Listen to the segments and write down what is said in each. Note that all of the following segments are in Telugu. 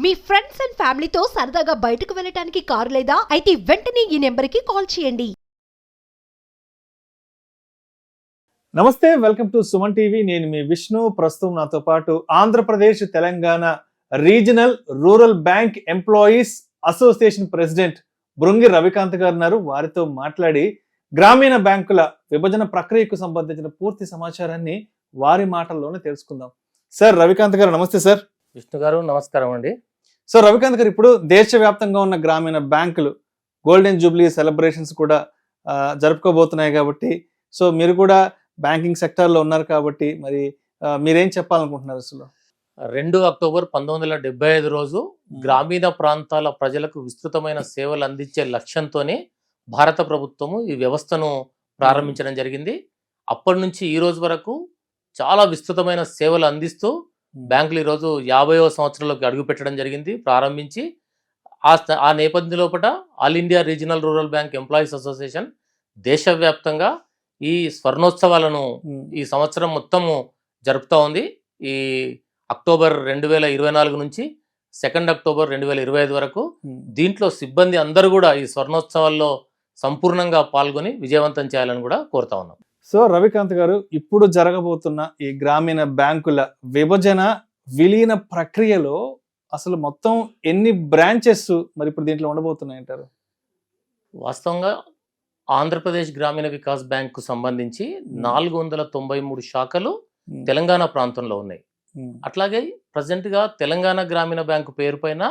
మీ ఫ్రెండ్స్ అండ్ ఫ్యామిలీతో సరదాగా బయటకు వెళ్ళటానికి కారు లేదా అయితే వెంటనే ఈ నెంబర్కి కాల్ చేయండి. నమస్తే, వెల్కమ్ టు సుమన్ టీవీ. నేను మీ విష్ణు. ప్రస్తుతం నాతో పాటు Andhra Pradesh Telangana regional rural bank employees association president Brungi Ravikanth గారు ఉన్నారు. వారితో మాట్లాడి గ్రామీణ బ్యాంకుల విభజన ప్రక్రియకు సంబంధించిన పూర్తి సమాచారాన్ని వారి మాటల్లోనే తెలుసుకుందాం. సార్ రవికాంత్ గారు నమస్తే. సార్ విష్ణు గారు నమస్కారం అండి. సో రవికాంత్ గారు, ఇప్పుడు దేశవ్యాప్తంగా ఉన్న గ్రామీణ బ్యాంకులు గోల్డెన్ జూబ్లీ సెలబ్రేషన్స్ కూడా జరుపుకోబోతున్నాయి కాబట్టి, సో మీరు కూడా బ్యాంకింగ్ సెక్టార్లో ఉన్నారు కాబట్టి మరి మీరేం చెప్పాలనుకుంటున్నారు? అసలు 2 అక్టోబర్ 1975 రోజు గ్రామీణ ప్రాంతాల ప్రజలకు విస్తృతమైన సేవలు అందించే లక్ష్యంతోనే భారత ప్రభుత్వము ఈ వ్యవస్థను ప్రారంభించడం జరిగింది. అప్పటి నుంచి ఈ రోజు వరకు చాలా విస్తృతమైన సేవలు అందిస్తూ బ్యాంకులు ఈరోజు 50వ సంవత్సరంలోకి అడుగు పెట్టడం జరిగింది. ప్రారంభించి ఆ నేపథ్యం లోపల all India regional rural bank employees association దేశవ్యాప్తంగా ఈ స్వర్ణోత్సవాలను ఈ సంవత్సరం మొత్తము జరుపుతూ ఉంది. ఈ అక్టోబర్ 2024 నుంచి 2 అక్టోబర్ 2025 వరకు. దీంట్లో సిబ్బంది అందరూ కూడా ఈ స్వర్ణోత్సవాల్లో సంపూర్ణంగా పాల్గొని విజయవంతం చేయాలని కూడా కోరుతా ఉన్నాం. సో రవికాంత్ గారు, ఇప్పుడు జరగబోతున్న ఈ గ్రామీణ బ్యాంకుల విభజన విలీన ప్రక్రియలో అసలు మొత్తం ఎన్ని బ్రాంచెస్ మరి ఇప్పుడు దీంట్లో ఉండబోతున్నాయి అంటారు? వాస్తవంగా ఆంధ్రప్రదేశ్ గ్రామీణ వికాస్ బ్యాంకు సంబంధించి 493 శాఖలు తెలంగాణ ప్రాంతంలో ఉన్నాయి. అట్లాగే ప్రజెంట్గా తెలంగాణ గ్రామీణ బ్యాంకు పేరు పైన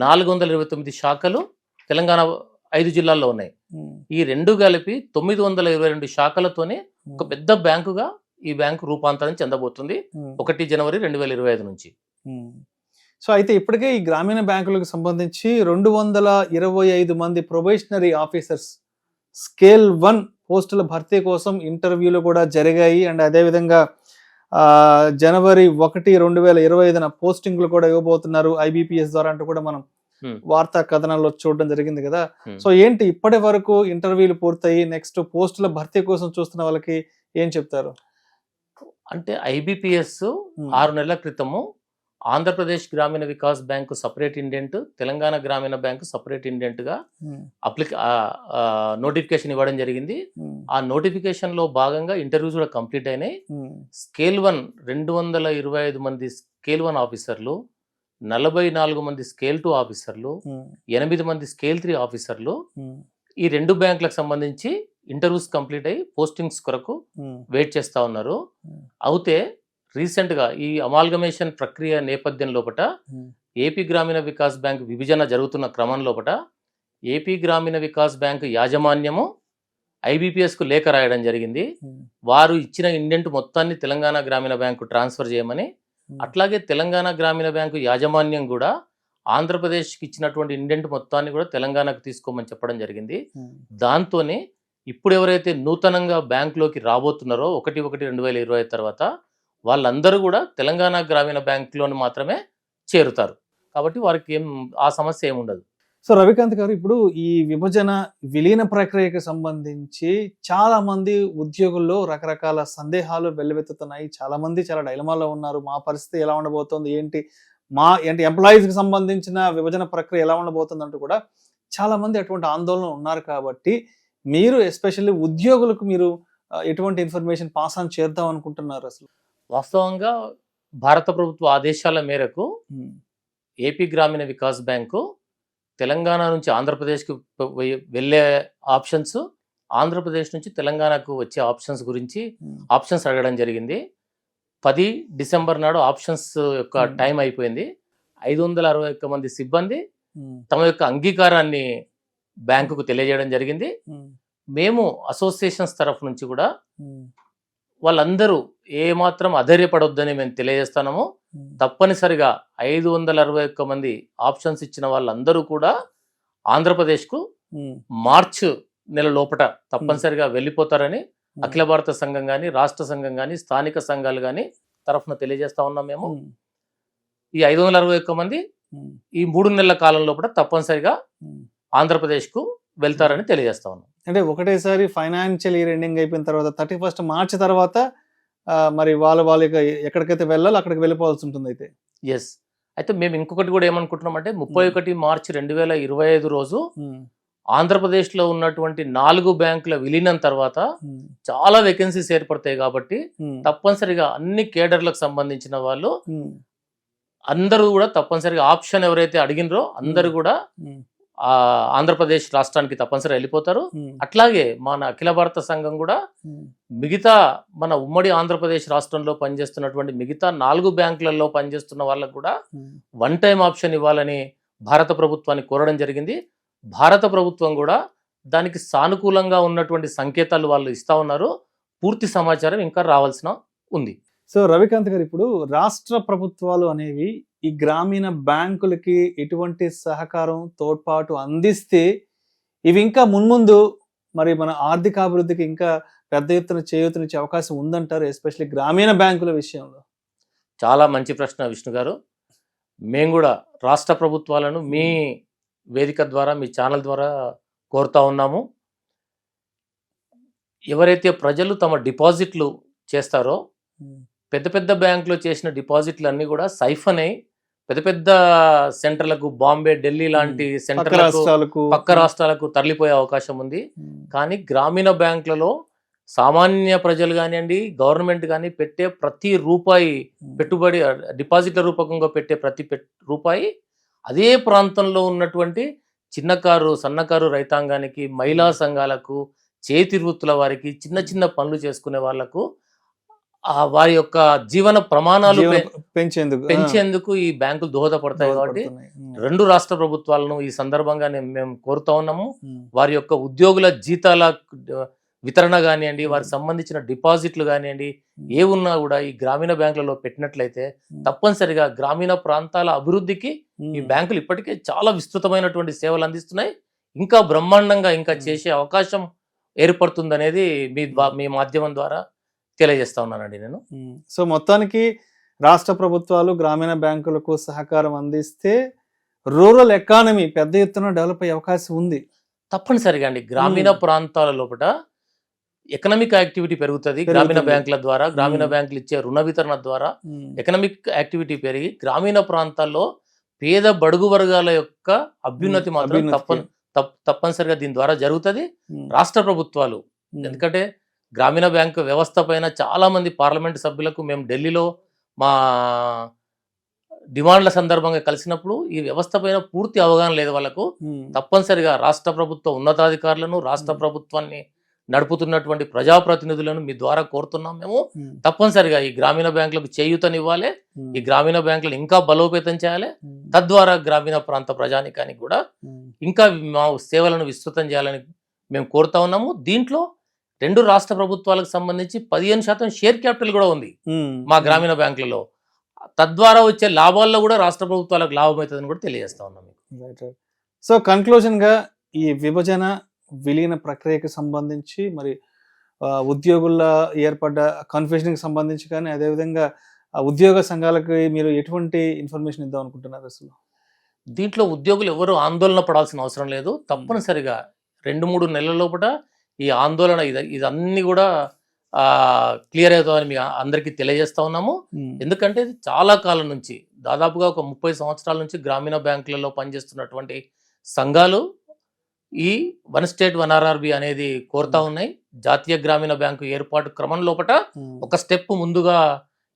429 శాఖలు తెలంగాణ 5 జిల్లాల్లో ఉన్నాయి. ఈ రెండు కలిపి 922 శాఖలతోనే ఒక పెద్ద బ్యాంకుగా ఈ బ్యాంకు రూపాంతరం చెందబోతుంది 1 జనవరి 2025 నుంచి. సో అయితే ఇప్పటికే ఈ గ్రామీణ బ్యాంకులకు సంబంధించి 225 మంది ప్రొబేషనరీ ఆఫీసర్స్ స్కేల్ 1 పోస్టుల భర్తీ కోసం ఇంటర్వ్యూలు కూడా జరిగాయి. అండ్ అదేవిధంగా జనవరి 1, 2025 పోస్టింగ్లు కూడా ఇవ్వబోతున్నారు IBPS ద్వారా అంటూ కూడా మనం వార్తా కథనాల్లో చూడడం జరిగింది కదా. సో ఏంటి ఇప్పటి వరకు ఇంటర్వ్యూలు పూర్తయి నెక్స్ట్ పోస్టుల భర్తీ కోసం చూస్తున్న వాళ్ళకి ఏం చెప్తారు? అంటే IBPS 6 నెలల క్రితము ఆంధ్రప్రదేశ్ గ్రామీణ Vikas bank separate indent, Telangana గ్రామీణ బ్యాంకు సపరేట్ ఇండెంట్ గా నోటిఫికేషన్ ఇవ్వడం జరిగింది. ఆ నోటిఫికేషన్ లో భాగంగా ఇంటర్వ్యూస్ కూడా కంప్లీట్ అయినాయి. స్కేల్ 1 225 మంది స్కేల్ 1 ఆఫీసర్లు, 44 మంది స్కేల్ 2 ఆఫీసర్లు, 8 మంది స్కేల్ 3 ఆఫీసర్లు ఈ 2 బ్యాంకులకు సంబంధించి ఇంటర్వ్యూస్ కంప్లీట్ అయ్యి పోస్టింగ్స్ కొరకు వెయిట్ చేస్తా ఉన్నారు. అయితే రీసెంట్ గా ఈ అమాల్గమేషన్ ప్రక్రియ నేపథ్యం లోపల ఏపీ గ్రామీణ వికాస్ బ్యాంక్ విభజన జరుగుతున్న క్రమం లోపల ఏపీ గ్రామీణ వికాస్ బ్యాంక్ యాజమాన్యము IBPS కు లేఖ రాయడం జరిగింది. వారు ఇచ్చిన ఇండెంట్ మొత్తాన్ని తెలంగాణ గ్రామీణ బ్యాంకు ట్రాన్స్ఫర్ చేయమని, అట్లాగే తెలంగాణ గ్రామీణ బ్యాంకు యాజమాన్యం కూడా ఆంధ్రప్రదేశ్కి ఇచ్చినటువంటి ఇండెంట్ మొత్తాన్ని కూడా తెలంగాణకు తీసుకోమని చెప్పడం జరిగింది. దాంతోనే ఇప్పుడు ఎవరైతే నూతనంగా బ్యాంకులోకి రాబోతున్నారో 1/1/2025 తర్వాత వాళ్ళందరూ కూడా తెలంగాణ గ్రామీణ బ్యాంకులోని మాత్రమే చేరుతారు. కాబట్టి వారికి ఆ సమస్య ఏముండదు. సో రవికాంత్ గారు, ఇప్పుడు ఈ విభజన విలీన ప్రక్రియకు సంబంధించి చాలా మంది ఉద్యోగుల్లో రకరకాల సందేహాలు వెల్లువెత్తుతున్నాయి. చాలా మంది చాలా డైలమాలో ఉన్నారు. మా పరిస్థితి ఎలా ఉండబోతోంది, ఏంటి ఎంప్లాయీస్కి సంబంధించిన విభజన ప్రక్రియ ఎలా ఉండబోతుంది అంటూ కూడా చాలా మంది అటువంటి ఆందోళన ఉన్నారు. కాబట్టి మీరు ఎస్పెషల్లీ ఉద్యోగులకు మీరు ఎటువంటి ఇన్ఫర్మేషన్ పాస్ ఆన్ చేద్దాం అనుకుంటున్నారు? అసలు వాస్తవంగా భారత ప్రభుత్వ ఆదేశాల మేరకు ఏపీ గ్రామీణ వికాస్ బ్యాంకు తెలంగాణ నుంచి ఆంధ్రప్రదేశ్కి వెళ్ళే ఆప్షన్స్, ఆంధ్రప్రదేశ్ నుంచి తెలంగాణకు వచ్చే ఆప్షన్స్ గురించి ఆప్షన్స్ అడగడం జరిగింది. 10 డిసెంబర్ నాడు ఆప్షన్స్ యొక్క టైం అయిపోయింది. 561 మంది సిబ్బంది తమ యొక్క అంగీకారాన్ని బ్యాంకుకు తెలియజేయడం జరిగింది. మేము అసోసియేషన్స్ తరఫు నుంచి కూడా వాళ్ళందరూ ఏమాత్రం అధైర్యపడొద్దని మేము తెలియజేస్తున్నాము. తప్పనిసరిగా 561 మంది ఆప్షన్స్ ఇచ్చిన వాళ్ళందరూ కూడా ఆంధ్రప్రదేశ్కు మార్చ్ నెల లోపల తప్పనిసరిగా వెళ్ళిపోతారని అఖిల భారత సంఘం కానీ, రాష్ట్ర సంఘం కానీ, స్థానిక సంఘాలు కానీ తరఫున తెలియజేస్తా ఉన్నాం. మేము ఈ 561 మంది ఈ 3 నెలల కాలం లోపల తప్పనిసరిగా ఆంధ్రప్రదేశ్కు వెళ్తారని తెలియజేస్తా ఉన్నాం. అంటే ఒకటేసారి ఫైనాన్షియల్ ఇయర్ ఎండింగ్ అయిపోయిన తర్వాత 31 మార్చి తర్వాత మరి వాళ్ళు ఎక్కడికైతే వెళ్ళాలో అక్కడికి వెళ్ళిపోవాల్సి ఉంటుంది అయితే. ఎస్, అయితే మేము ఇంకొకటి కూడా ఏమనుకుంటున్నాం అంటే 31 మార్చి 2025 రోజు ఆంధ్రప్రదేశ్లో ఉన్నటువంటి 4 బ్యాంకుల విలీనం తర్వాత చాలా వేకెన్సీస్ ఏర్పడతాయి కాబట్టి తప్పనిసరిగా అన్ని కేడర్లకు సంబంధించిన వాళ్ళు అందరూ కూడా తప్పనిసరిగా ఆప్షన్ ఎవరైతే అడిగినరో అందరూ కూడా ఆంధ్రప్రదేశ్ రాష్ట్రానికి తప్పనిసరిగా వెళ్ళిపోతారు. అట్లాగే మన అఖిల భారత సంఘం కూడా మిగతా మన ఉమ్మడి ఆంధ్రప్రదేశ్ రాష్ట్రంలో పనిచేస్తున్నటువంటి మిగతా 4 బ్యాంకులలో పనిచేస్తున్న వాళ్ళకు కూడా వన్ టైం ఆప్షన్ ఇవ్వాలని భారత ప్రభుత్వాన్ని కోరడం జరిగింది. భారత ప్రభుత్వం కూడా దానికి సానుకూలంగా ఉన్నటువంటి సంకేతాలు వాళ్ళు ఇస్తా ఉన్నారు. పూర్తి సమాచారం ఇంకా రావాల్సిన ఉంది. సో రవికాంత్ గారు, ఇప్పుడు రాష్ట్ర ప్రభుత్వాలు అనేవి ఈ గ్రామీణ బ్యాంకులకి ఎటువంటి సహకారం తోడ్పాటు అందిస్తే ఇవి ఇంకా మున్ముందు మరి మన ఆర్థికాభివృద్ధికి ఇంకా పెద్ద ఎత్తున చేయూతనిచ్చే అవకాశం ఉందంటారు, ఎస్పెషల్లీ గ్రామీణ బ్యాంకుల విషయంలో? చాలా మంచి ప్రశ్న విష్ణు గారు. మేము కూడా రాష్ట్ర ప్రభుత్వాలను మీ వేదిక ద్వారా, మీ ఛానల్ ద్వారా కోరుతా ఉన్నాము. ఎవరైతే ప్రజలు తమ డిపాజిట్లు చేస్తారో పెద్ద పెద్ద బ్యాంకులో చేసిన డిపాజిట్లు అన్నీ కూడా సైఫన్ అయి పెద్ద పెద్ద సెంటర్లకు, బాంబే, ఢిల్లీ లాంటి సెంటర్లకు, పక్క రాష్ట్రాలకు తరలిపోయే అవకాశం ఉంది. కానీ గ్రామీణ బ్యాంకులలో సామాన్య ప్రజలు కానివ్వండి, గవర్నమెంట్ కానీ పెట్టే ప్రతి రూపాయి పెట్టుబడి, డిపాజిట్ల రూపకంగా పెట్టే ప్రతి రూపాయి అదే ప్రాంతంలో ఉన్నటువంటి చిన్నకారు, సన్నకారు రైతాంగానికి, మహిళా సంఘాలకు, చేతి వృత్తుల వారికి, చిన్న చిన్న పనులు చేసుకునే వాళ్లకు వారి యొక్క జీవన ప్రమాణాలు పెంచేందుకు ఈ బ్యాంకులు దోహదపడతాయి. కాబట్టి 2 రాష్ట్ర ప్రభుత్వాలను ఈ సందర్భంగా మేము కోరుతా ఉన్నాము. వారి యొక్క ఉద్యోగుల జీతాల వితరణ కానివ్వండి, వారికి సంబంధించిన డిపాజిట్లు కానివ్వండి, ఏ ఉన్నా కూడా ఈ గ్రామీణ బ్యాంకులలో పెట్టినట్లయితే తప్పనిసరిగా గ్రామీణ ప్రాంతాల అభివృద్ధికి ఈ బ్యాంకులు ఇప్పటికే చాలా విస్తృతమైనటువంటి సేవలు అందిస్తున్నాయి. ఇంకా బ్రహ్మాండంగా ఇంకా చేసే అవకాశం ఏర్పడుతుందనేది మీ మాధ్యమం ద్వారా తెలియజేస్తా ఉన్నానండి నేను. సో మొత్తానికి రాష్ట్ర ప్రభుత్వాలు గ్రామీణ బ్యాంకులకు సహకారం అందిస్తే రూరల్ ఎకానమీ పెద్ద ఎత్తున డెవలప్ అయ్యే అవకాశం ఉంది. తప్పనిసరిగా అండి. గ్రామీణ ప్రాంతాల లోపల ఎకనామిక్ యాక్టివిటీ పెరుగుతుంది. గ్రామీణ బ్యాంకుల ద్వారా, గ్రామీణ బ్యాంకులు ఇచ్చే రుణ వితరణ ద్వారా ఎకనామిక్ యాక్టివిటీ పెరిగి గ్రామీణ ప్రాంతాల్లో పేద బడుగు వర్గాల యొక్క అభ్యున్నతి మాత్రం తప్పనిసరిగా దీని ద్వారా జరుగుతుంది. రాష్ట్ర ప్రభుత్వాలు, ఎందుకంటే గ్రామీణ బ్యాంకు వ్యవస్థ పైన చాలా మంది పార్లమెంట్ సభ్యులకు మేము ఢిల్లీలో మా డిమాండ్ల సందర్భంగా కలిసినప్పుడు ఈ వ్యవస్థ పైన పూర్తి అవగాహన లేదు వాళ్ళకు. తప్పనిసరిగా రాష్ట్ర ప్రభుత్వ ఉన్నతాధికారులను, రాష్ట్ర ప్రభుత్వాన్ని నడుపుతున్నటువంటి ప్రజాప్రతినిధులను మీ ద్వారా కోరుతున్నాం. మేము తప్పనిసరిగా ఈ గ్రామీణ బ్యాంకులకు చేయూతనివ్వాలి, ఈ గ్రామీణ బ్యాంకులను ఇంకా బలోపేతం చేయాలి. తద్వారా గ్రామీణ ప్రాంత ప్రజానికానికి కూడా ఇంకా మా సేవలను విస్తృతం చేయాలని మేము కోరుతా ఉన్నాము. దీంట్లో 2 రాష్ట్ర ప్రభుత్వాలకు సంబంధించి 15% షేర్ క్యాపిటల్ కూడా ఉంది మా గ్రామీణ బ్యాంకులలో. తద్వారా వచ్చే లాభాల్లో కూడా రాష్ట్ర ప్రభుత్వాలకు లాభం అవుతుందని కూడా తెలియజేస్తా ఉన్నాం. సో కన్క్లూజన్ గా ఈ విభజన విలీన ప్రక్రియకి సంబంధించి మరి ఉద్యోగుల ఏర్పడ్డ కన్ఫ్యూజన్ కి సంబంధించి కానీ, అదేవిధంగా ఉద్యోగ సంఘాలకి మీరు ఎటువంటి ఇన్ఫర్మేషన్ ఇద్దాం అనుకుంటున్నారు? అసలు దీంట్లో ఉద్యోగులు ఎవరు ఆందోళన పడాల్సిన అవసరం లేదు. తప్పనిసరిగా 2-3 నెలల లోపల ఈ ఆందోళన ఇదన్నీ కూడా క్లియర్ అవుతుందని మీ అందరికీ తెలియజేస్తా ఉన్నాము. ఎందుకంటే చాలా కాలం నుంచి, దాదాపుగా ఒక 30 సంవత్సరాల నుంచి గ్రామీణ బ్యాంకులలో పనిచేస్తున్నటువంటి సంఘాలు ఈ వన్ స్టేట్ వన్ ఆర్ఆర్బి అనేది కోరుతా ఉన్నాయి. జాతీయ గ్రామీణ బ్యాంకు ఏర్పాటు క్రమం లోపల ఒక స్టెప్ ముందుగా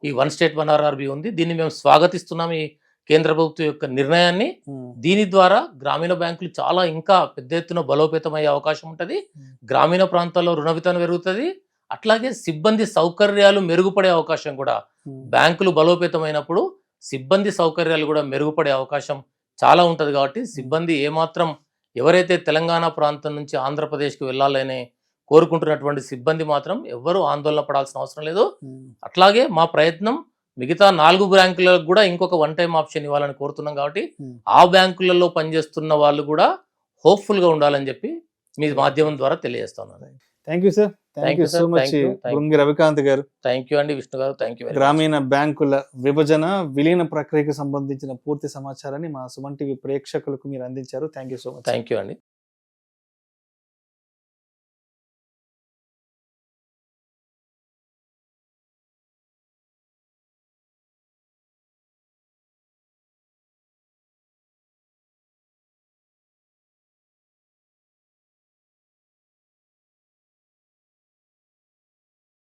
ఈ వన్ స్టేట్ వన్ ఆర్ఆర్బి ఉంది. దీన్ని మేము స్వాగతిస్తున్నాం, ఈ కేంద్ర ప్రభుత్వం యొక్క నిర్ణయాన్ని. దీని ద్వారా గ్రామీణ బ్యాంకులు చాలా ఇంకా పెద్ద ఎత్తున బలోపేతమయ్యే అవకాశం ఉంటుంది. గ్రామీణ ప్రాంతాల్లో రుణ వితరణ పెరుగుతుంది. అట్లాగే సిబ్బంది సౌకర్యాలు మెరుగుపడే అవకాశం కూడా, బ్యాంకులు బలోపేతమైనప్పుడు సిబ్బంది సౌకర్యాలు కూడా మెరుగుపడే అవకాశం చాలా ఉంటుంది. కాబట్టి సిబ్బంది ఏమాత్రం ఎవరైతే తెలంగాణ ప్రాంతం నుంచి ఆంధ్రప్రదేశ్కి వెళ్ళాలని కోరుకుంటున్నటువంటి సిబ్బంది మాత్రం ఎవ్వరూ ఆందోళన పడాల్సిన అవసరం లేదు. అట్లాగే మా ప్రయత్నం మిగతా 4 బ్యాంకులకు కూడా ఇంకొక వన్ టైం ఆప్షన్ ఇవ్వాలని కోరుతున్నాం. కాబట్టి ఆ బ్యాంకులలో పనిచేస్తున్న వాళ్ళు కూడా హోప్ఫుల్ గా ఉండాలని చెప్పి మీ మాధ్యమం ద్వారా తెలియజేస్తున్నాను. Thank you sir. Thank you so much Brungi Ravikanth గారు. థ్యాంక్ యూ అండి విష్ణు గారు. Thank you. గ్రామీణ బ్యాంకుల విభజన విలీన ప్రక్రియకు సంబంధించిన పూర్తి సమాచారాన్ని మా సుమన్ టీవీ ప్రేక్షకులకు మీరు అందించారు. Thank you so much. Thank you అండి.